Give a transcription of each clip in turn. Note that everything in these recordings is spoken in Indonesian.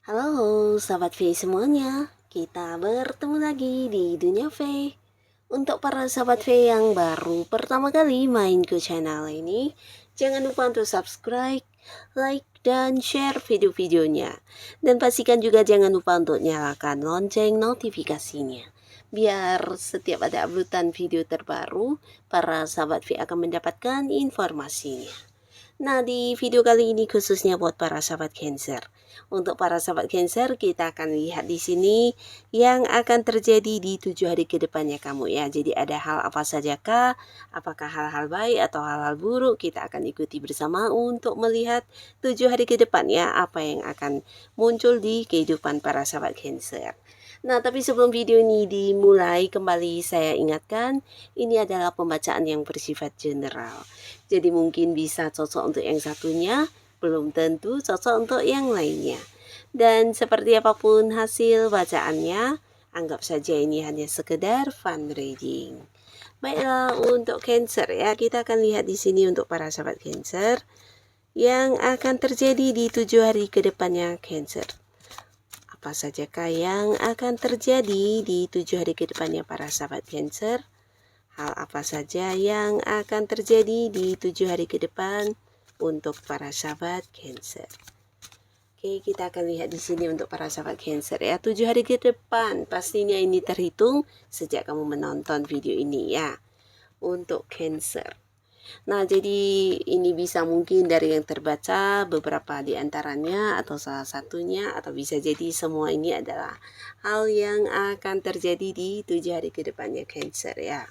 Halo sahabat V semuanya, kita bertemu lagi di Dunia V. Untuk para sahabat V yang baru pertama kali main ke channel ini, jangan lupa untuk subscribe, like, dan share video-videonya. Dan pastikan juga jangan lupa untuk nyalakan lonceng notifikasinya. Biar setiap ada uploadan video terbaru, para sahabat V akan mendapatkan informasinya. Nah, di video kali ini khususnya buat para sahabat Cancer. Untuk para sahabat Cancer, kita akan lihat di sini yang akan terjadi di 7 hari ke depannya kamu ya. Jadi ada hal apa saja kah? Apakah hal-hal baik atau hal-hal buruk? Kita akan ikuti bersama untuk melihat 7 hari ke depannya apa yang akan muncul di kehidupan para sahabat Cancer. Nah, tapi sebelum video ini dimulai, kembali saya ingatkan, ini adalah pembacaan yang bersifat general. Jadi mungkin bisa cocok untuk yang satunya, belum tentu cocok untuk yang lainnya. Dan seperti apapun hasil bacaannya, anggap saja ini hanya sekedar fun reading. Baiklah, untuk Cancer ya, kita akan lihat di sini untuk para sahabat Cancer yang akan terjadi di 7 hari ke depannya Cancer. Apa sajakah yang akan terjadi di 7 hari ke depannya para sahabat Cancer? Hal apa saja yang akan terjadi di 7 hari ke depan untuk para sahabat Cancer? Oke, kita akan lihat di sini untuk para sahabat Cancer ya. 7 hari ke depan pastinya ini terhitung sejak kamu menonton video ini ya. Untuk Cancer. Nah, jadi ini bisa mungkin dari yang terbaca beberapa di antaranya atau salah satunya, atau bisa jadi semua ini adalah hal yang akan terjadi di 7 hari ke depannya Cancer ya.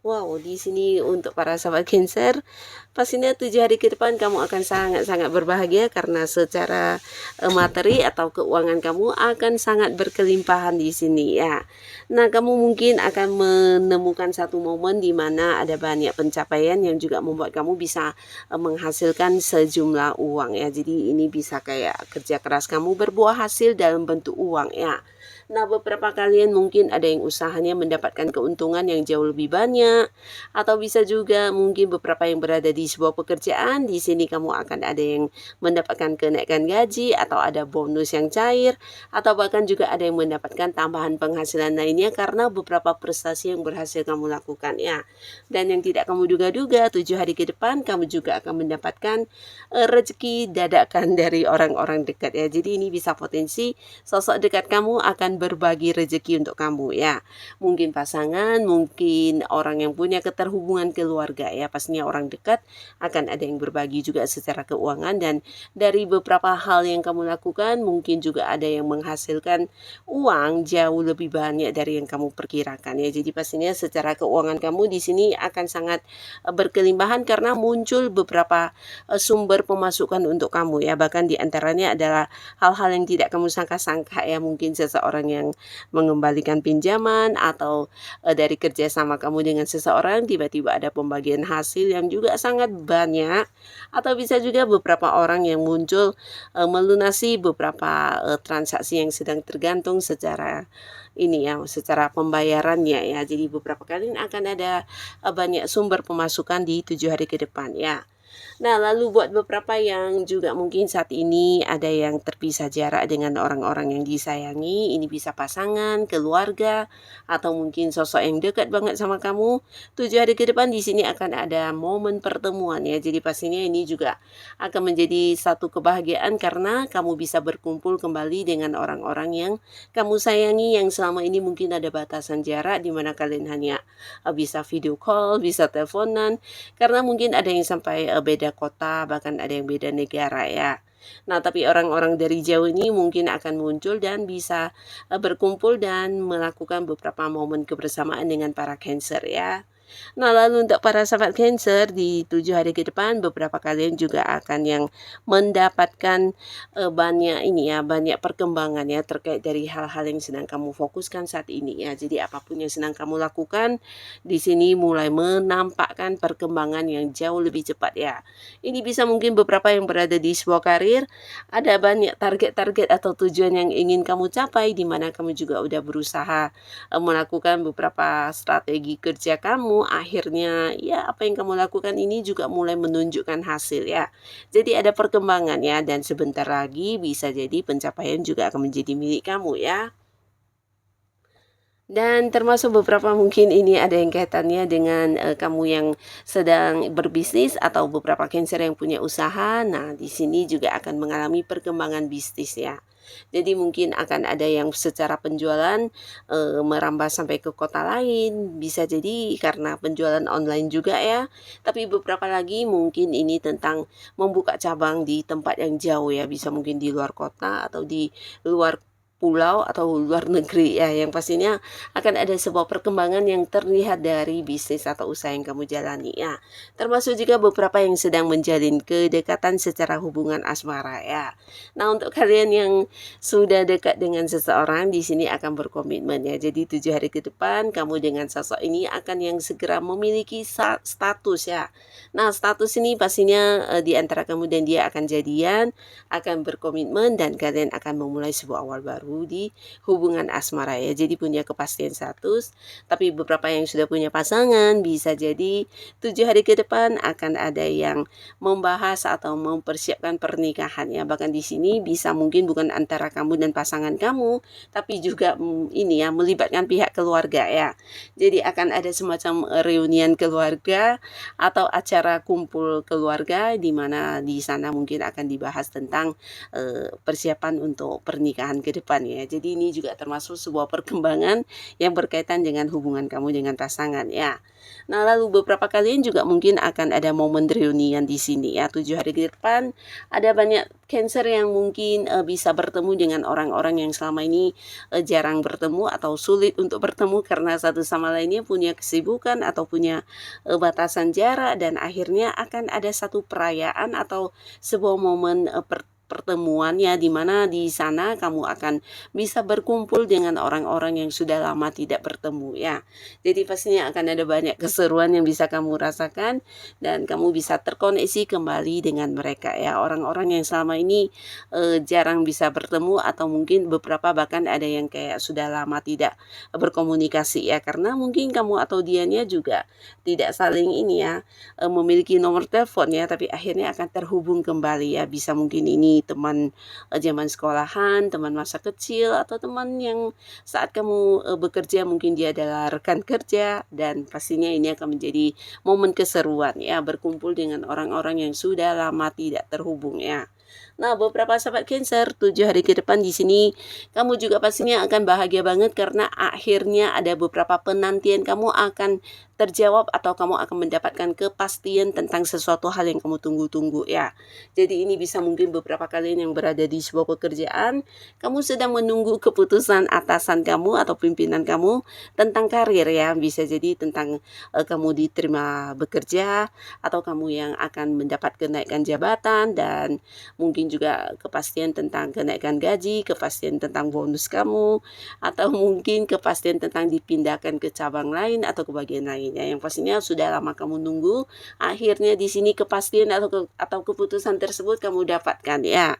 Wow, di sini untuk para sahabat Cancer, pastinya 7 hari ke depan kamu akan sangat-sangat berbahagia karena secara materi atau keuangan kamu akan sangat berkelimpahan di sini ya. Nah, kamu mungkin akan menemukan satu momen di mana ada banyak pencapaian yang juga membuat kamu bisa menghasilkan sejumlah uang ya. Jadi ini bisa kayak kerja keras kamu berbuah hasil dalam bentuk uang ya. Nah, beberapa kalian mungkin ada yang usahanya mendapatkan keuntungan yang jauh lebih banyak, atau bisa juga mungkin beberapa yang berada di sebuah pekerjaan, di sini kamu akan ada yang mendapatkan kenaikan gaji, atau ada bonus yang cair, atau bahkan juga ada yang mendapatkan tambahan penghasilan lainnya karena beberapa prestasi yang berhasil kamu lakukan ya. Dan yang tidak kamu duga-duga, 7 hari ke depan kamu juga akan mendapatkan rezeki dadakan dari orang-orang dekat ya. Jadi ini bisa potensi sosok dekat kamu akan berbagi rezeki untuk kamu ya. Mungkin pasangan, mungkin orang yang punya keterhubungan keluarga ya. Pastinya orang dekat akan ada yang berbagi juga secara keuangan, dan dari beberapa hal yang kamu lakukan mungkin juga ada yang menghasilkan uang jauh lebih banyak dari yang kamu perkirakan ya. Jadi pastinya secara keuangan kamu di sini akan sangat berkelimpahan karena muncul beberapa sumber pemasukan untuk kamu ya. Bahkan di antaranya adalah hal-hal yang tidak kamu sangka-sangka ya. Mungkin seseorang yang mengembalikan pinjaman, atau dari kerjasama kamu dengan seseorang tiba-tiba ada pembagian hasil yang juga sangat banyak, atau bisa juga beberapa orang yang muncul melunasi beberapa transaksi yang sedang tergantung secara ini ya, secara pembayarannya ya. Jadi beberapa kali akan ada banyak sumber pemasukan di 7 hari ke depan ya. Nah, lalu buat beberapa yang juga mungkin saat ini ada yang terpisah jarak dengan orang-orang yang disayangi, ini bisa pasangan, keluarga, atau mungkin sosok yang dekat banget sama kamu. 7 hari ke depan di sini akan ada momen pertemuan ya. Jadi pastinya ini juga akan menjadi satu kebahagiaan karena kamu bisa berkumpul kembali dengan orang-orang yang kamu sayangi, yang selama ini mungkin ada batasan jarak di mana kalian hanya bisa video call, bisa teleponan, karena mungkin ada yang sampai beda kota, bahkan ada yang beda negara ya. Nah, tapi orang-orang dari jauh ini mungkin akan muncul dan bisa berkumpul dan melakukan beberapa momen kebersamaan dengan para Cancer ya. Nah, lalu untuk para sahabat Cancer di 7 hari ke depan, beberapa kalian juga akan yang mendapatkan banyak ini ya, banyak perkembangan ya terkait dari hal-hal yang sedang kamu fokuskan saat ini ya. Jadi apapun yang sedang kamu lakukan di sini mulai menampakkan perkembangan yang jauh lebih cepat ya. Ini bisa mungkin beberapa yang berada di sebuah karir, ada banyak target-target atau tujuan yang ingin kamu capai di mana kamu juga udah berusaha melakukan beberapa strategi kerja kamu, akhirnya ya apa yang kamu lakukan ini juga mulai menunjukkan hasil ya. Jadi ada perkembangan ya, dan sebentar lagi bisa jadi pencapaian juga akan menjadi milik kamu ya. Dan termasuk beberapa mungkin ini ada yang kaitannya dengan kamu yang sedang berbisnis atau beberapa Cancer yang punya usaha. Nah, di sini juga akan mengalami perkembangan bisnis ya. Jadi mungkin akan ada yang secara penjualan merambah sampai ke kota lain, bisa jadi karena penjualan online juga ya. Tapi beberapa lagi mungkin ini tentang membuka cabang di tempat yang jauh ya, bisa mungkin di luar kota atau di luar pulau atau luar negeri ya, yang pastinya akan ada sebuah perkembangan yang terlihat dari bisnis atau usaha yang kamu jalani ya. Termasuk juga beberapa yang sedang menjalin kedekatan secara hubungan asmara ya. Nah, untuk kalian yang sudah dekat dengan seseorang di sini akan berkomitmen ya. Jadi 7 hari ke depan kamu dengan sosok ini akan yang segera memiliki status ya. Nah, status ini pastinya di antara kamu dan dia akan jadian, akan berkomitmen, dan kalian akan memulai sebuah awal baru di hubungan asmara ya. Jadi punya kepastian status. Tapi beberapa yang sudah punya pasangan bisa jadi 7 hari ke depan akan ada yang membahas atau mempersiapkan pernikahan ya. Bahkan di sini bisa mungkin bukan antara kamu dan pasangan kamu, tapi juga ini ya, melibatkan pihak keluarga ya. Jadi akan ada semacam reunian keluarga atau acara kumpul keluarga di mana di sana mungkin akan dibahas tentang persiapan untuk pernikahan ke depan ya. Jadi ini juga termasuk sebuah perkembangan yang berkaitan dengan hubungan kamu dengan pasangan ya. Nah, lalu beberapa kalian juga mungkin akan ada momen reunian di sini ya. 7 hari ke depan ada banyak Cancer yang mungkin bisa bertemu dengan orang-orang yang selama ini jarang bertemu atau sulit untuk bertemu karena satu sama lainnya punya kesibukan atau punya batasan jarak, dan akhirnya akan ada satu perayaan atau sebuah momen pertemuannya di mana di sana kamu akan bisa berkumpul dengan orang-orang yang sudah lama tidak bertemu ya. Jadi pastinya akan ada banyak keseruan yang bisa kamu rasakan dan kamu bisa terkoneksi kembali dengan mereka ya. Orang-orang yang selama ini jarang bisa bertemu atau mungkin beberapa bahkan ada yang kayak sudah lama tidak berkomunikasi ya, karena mungkin kamu atau dianya juga tidak saling ini ya, memiliki nomor telepon ya, tapi akhirnya akan terhubung kembali ya. Bisa mungkin ini teman zaman sekolahan, teman masa kecil, atau teman yang saat kamu bekerja mungkin dia adalah rekan kerja, dan pastinya ini akan menjadi momen keseruan ya, berkumpul dengan orang-orang yang sudah lama tidak terhubung ya. Nah, beberapa sahabat Cancer, 7 hari ke depan di sini kamu juga pastinya akan bahagia banget karena akhirnya ada beberapa penantian kamu akan terjawab atau kamu akan mendapatkan kepastian tentang sesuatu hal yang kamu tunggu-tunggu ya. Jadi ini bisa mungkin beberapa kalian yang berada di sebuah pekerjaan, kamu sedang menunggu keputusan atasan kamu atau pimpinan kamu tentang karir ya. Bisa jadi tentang kamu diterima bekerja atau kamu yang akan mendapat kenaikan jabatan, dan mungkin juga kepastian tentang kenaikan gaji, kepastian tentang bonus kamu, atau mungkin kepastian tentang dipindahkan ke cabang lain atau ke bagian lain ya. Yang pastinya sudah lama kamu nunggu, akhirnya di sini kepastian atau keputusan tersebut kamu dapatkan ya.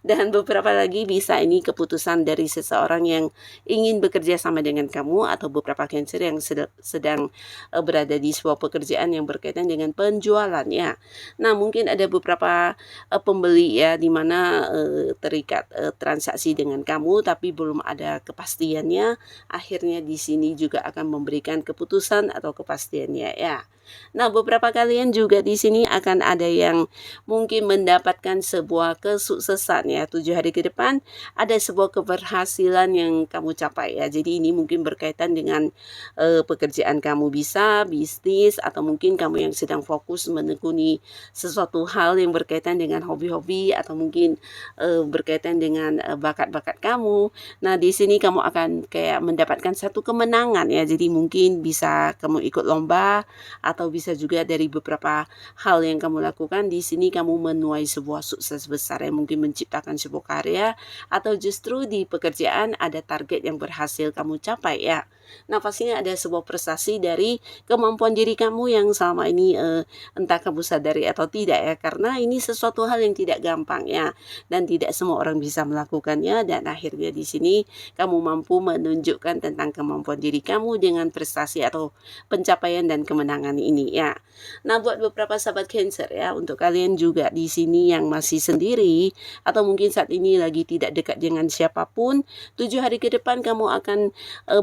Dan beberapa lagi bisa ini keputusan dari seseorang yang ingin bekerja sama dengan kamu, atau beberapa Cancer yang sedang berada di sebuah pekerjaan yang berkaitan dengan penjualan ya. Nah, mungkin ada beberapa pembeli ya di mana terikat transaksi dengan kamu tapi belum ada kepastiannya. Akhirnya di sini juga akan memberikan keputusan atau kepastiannya ya. Nah, beberapa kalian juga di sini akan ada yang mungkin mendapatkan sebuah kesuksesan kesuksesan ya. 7 hari ke depan ada sebuah keberhasilan yang kamu capai ya. Jadi ini mungkin berkaitan dengan pekerjaan kamu, bisa bisnis, atau mungkin kamu yang sedang fokus menekuni sesuatu hal yang berkaitan dengan hobi-hobi, atau mungkin berkaitan dengan bakat-bakat kamu. Nah, di sini kamu akan kayak mendapatkan satu kemenangan ya. Jadi mungkin bisa kamu ikut lomba, atau bisa juga dari beberapa hal yang kamu lakukan. Di sini kamu menuai sebuah sukses besar yang mungkin menciptakan sebuah karya, atau justru di pekerjaan ada target yang berhasil kamu capai ya. Nah, pastinya ada sebuah prestasi dari kemampuan diri kamu yang selama ini entah kamu sadari atau tidak ya, karena ini sesuatu hal yang tidak gampang ya, dan tidak semua orang bisa melakukannya, dan akhirnya di sini kamu mampu menunjukkan tentang kemampuan diri kamu dengan prestasi atau pencapaian dan kemenangan ini ya. Nah, buat beberapa sahabat Cancer ya, untuk kalian juga di sini yang masih sendiri atau mungkin saat ini lagi tidak dekat dengan siapapun, 7 hari ke depan kamu akan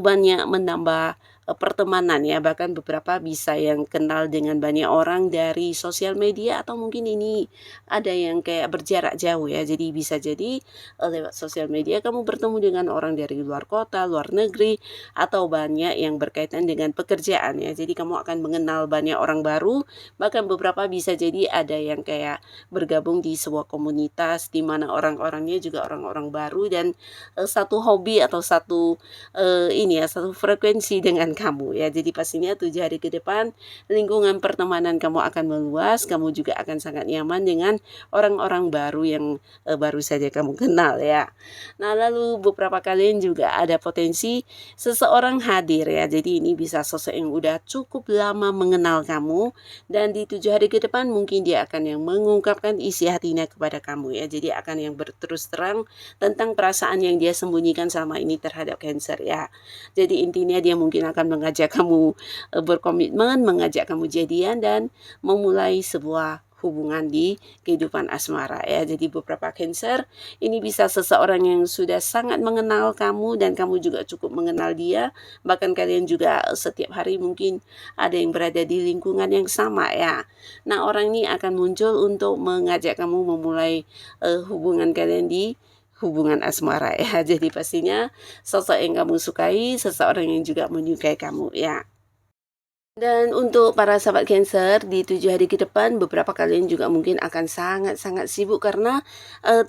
banyak menambah pertemanan ya, bahkan beberapa bisa yang kenal dengan banyak orang dari sosial media, atau mungkin ini ada yang kayak berjarak jauh ya. Jadi bisa jadi lewat sosial media kamu bertemu dengan orang dari luar kota, luar negeri, atau banyak yang berkaitan dengan pekerjaan ya. Jadi kamu akan mengenal banyak orang baru, bahkan beberapa bisa jadi ada yang kayak bergabung di sebuah komunitas di mana orang-orangnya juga orang-orang baru, dan satu hobi atau satu satu frekuensi dengan kamu ya. Jadi pastinya 7 hari ke depan lingkungan pertemanan kamu akan meluas, kamu juga akan sangat nyaman dengan orang-orang baru yang baru saja kamu kenal ya. Nah, lalu beberapa kalian juga ada potensi seseorang hadir ya. Jadi ini bisa sosok yang udah cukup lama mengenal kamu, dan di 7 hari ke depan mungkin dia akan yang mengungkapkan isi hatinya kepada kamu ya. Jadi akan yang berterus terang tentang perasaan yang dia sembunyikan selama ini terhadap Cancer ya. Jadi intinya dia mungkin akan mengajak kamu berkomitmen, mengajak kamu jadian, dan memulai sebuah hubungan di kehidupan asmara ya. Jadi beberapa Cancer ini bisa seseorang yang sudah sangat mengenal kamu, dan kamu juga cukup mengenal dia. Bahkan kalian juga setiap hari mungkin ada yang berada di lingkungan yang sama ya. Nah, orang ini akan muncul untuk mengajak kamu memulai hubungan kalian di hubungan asmara ya. Jadi pastinya sosok yang kamu sukai, seseorang yang juga menyukai kamu ya. Dan untuk para sahabat Cancer, di 7 hari ke depan beberapa kalian juga mungkin akan sangat-sangat sibuk, karena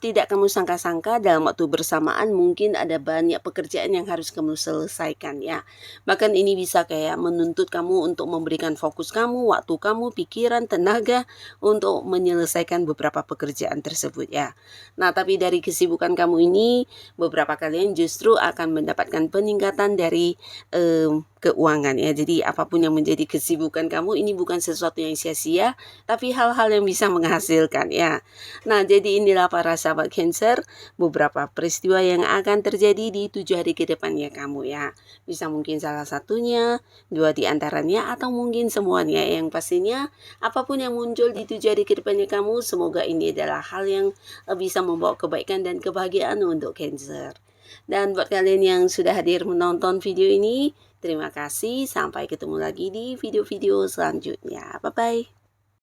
tidak kamu sangka-sangka dalam waktu bersamaan mungkin ada banyak pekerjaan yang harus kamu selesaikan ya. Bahkan ini bisa kayak menuntut kamu untuk memberikan fokus kamu, waktu kamu, pikiran, tenaga untuk menyelesaikan beberapa pekerjaan tersebut ya. Nah, tapi dari kesibukan kamu ini, beberapa kalian justru akan mendapatkan peningkatan dari keuangan ya. Jadi apapun yang menjadi kesibukan kamu ini bukan sesuatu yang sia-sia, tapi hal-hal yang bisa menghasilkan ya. Nah, jadi inilah para sahabat Cancer, beberapa peristiwa yang akan terjadi di 7 hari ke depannya kamu ya. Bisa mungkin salah satunya, 2 di antaranya, atau mungkin semuanya. Yang pastinya apapun yang muncul di 7 hari ke depannya kamu, semoga ini adalah hal yang bisa membawa kebaikan dan kebahagiaan untuk Cancer. Dan buat kalian yang sudah hadir menonton video ini, terima kasih. Sampai ketemu lagi di video-video selanjutnya. Bye-bye.